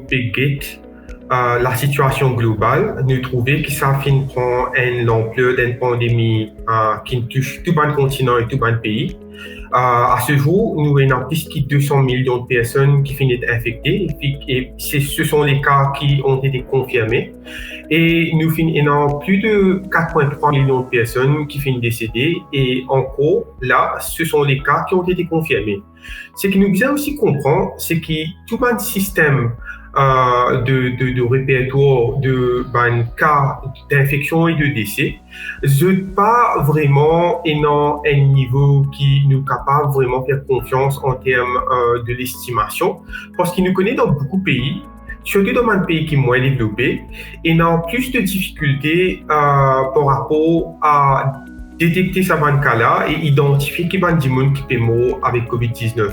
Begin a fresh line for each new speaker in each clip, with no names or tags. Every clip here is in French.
péguette la situation globale, nous trouvons que ça prend l'ampleur d'une pandémie qui touche tout le continent et tout le pays. À ce jour, nous avons plus de 200 millions de personnes qui finissent infectées et ce sont les cas qui ont été confirmés. Et nous avons plus de 4,3 millions de personnes qui finissent décédées et en gros, là, ce sont les cas qui ont été confirmés. Ce que nous devons aussi comprendre, c'est que tout le système de répertoire de cas d'infection et de décès n'est pas vraiment un niveau qui nous capable vraiment faire confiance en termes de l'estimation parce qu'il nous connaît dans beaucoup de pays, surtout dans un pays qui est moins développé et n'a plus de difficultés par rapport à détecter ce cas-là et identifier qu'il y a des gens qui sont morts avec COVID-19.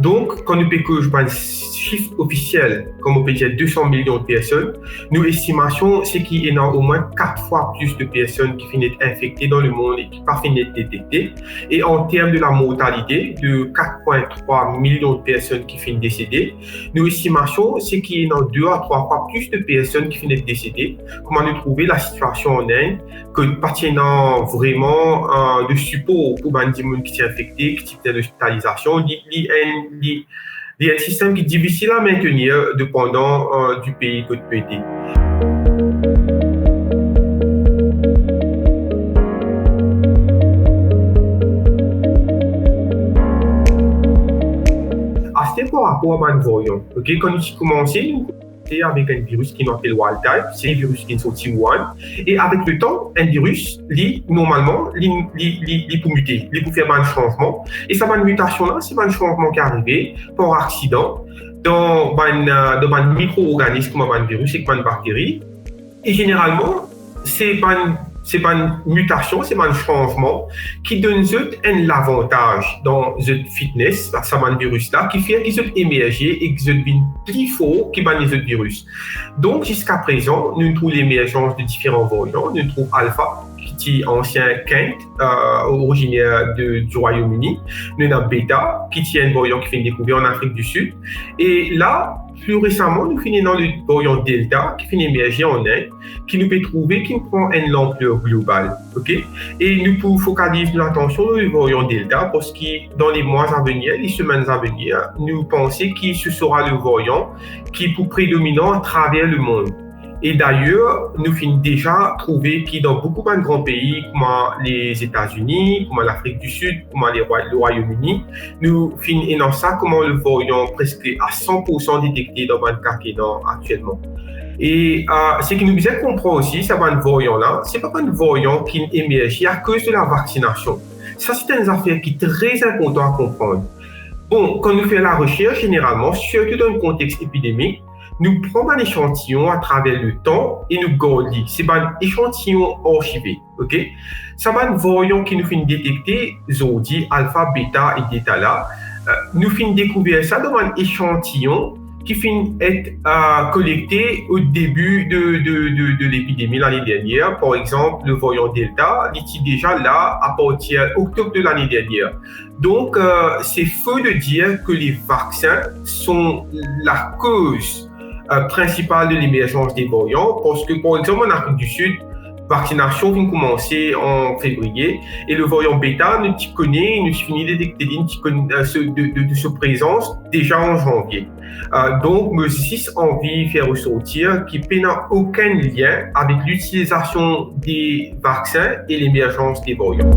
Donc, quand nous avons un chiffre officiel, comme on peut dire 200 millions de personnes, nos estimations, c'est qu'il y a au moins 4 fois plus de personnes qui finissent infectées dans le monde et qui ne finissent pas détectées. Et en termes de la mortalité, de 4,3 millions de personnes qui finissent décédées, nos estimations, c'est qu'il y a 2 à 3 fois plus de personnes qui finissent décédées. Comment nous trouver la situation en Inde, que partenant vraiment de support pour les gens qui sont infectés, qui sont d'hospitalisation, il y a un système qui est difficile à maintenir dépendant du pays que tu es. C'est par rapport à un variant. Okay? Quand nous avons commencé, avec un virus qui s'appelle wild type, c'est un virus qui est sorti Wuhan. Et avec le temps, un virus, normalement, il peut muter, il peut faire un changement. Et cette mutation-là, c'est un changement qui est arrivé par accident dans un micro-organisme comme un virus et une bactérie. Et généralement, c'est pas une mutation, c'est pas un changement qui donne un avantage dans le fitness, ça un virus-là, qui fait qu'ils ont émergé et qu'ils deviennent plus forts que les autres virus. Donc, jusqu'à présent, nous trouvons l'émergence de différents variants. Nous trouvons Alpha, qui est ancien Kent, originaire du Royaume-Uni. Nous avons Beta, qui est un variant qui fait découvert en Afrique du Sud. Et là, plus récemment, nous finissons dans le variant Delta qui finit émerger en Inde, qui nous peut trouver qui prend une ampleur globale. Okay? Et nous pouvons focaliser notre attention sur le variant Delta parce que dans les mois à venir, les semaines à venir, nous pensons que ce sera le variant qui est prédominant à travers le monde. Et d'ailleurs, nous finissons déjà trouver que dans beaucoup de grands pays comme les États-Unis, comme l'Afrique du Sud, comme le Royaume-Uni, nous finissons dans ça comme le variant presque à 100% détecté dans le cas qui est actuellement. Et ce que nous devons comprendre aussi, c'est que ce variant-là, ce n'est pas un variant qui émerge à cause de la vaccination. Ça, c'est une affaire qui est très importante à comprendre. Bon, quand nous faisons la recherche, généralement, surtout dans un contexte épidémique, nous prenons un échantillon à travers le temps et nous gardons. C'est un échantillon archivé. Okay? Ça va un variant qui nous fait détecter, Zodi, alpha, bêta et delta là. Nous finissons découvrir ça dans un échantillon qui finit être collecté au début de l'épidémie l'année dernière. Par exemple, le variant Delta, il était déjà là à partir d'octobre de l'année dernière. Donc, c'est faux de dire que les vaccins sont la cause principale de l'émergence des variants parce que, par exemple, en Afrique du Sud, vaccination vient commencer en février et le variant bêta nous connaît, nous finit de détecter de sa présence déjà en janvier. Donc, me suis envie de faire ressortir qu'il n'y a aucun lien avec l'utilisation des vaccins et l'émergence des variants.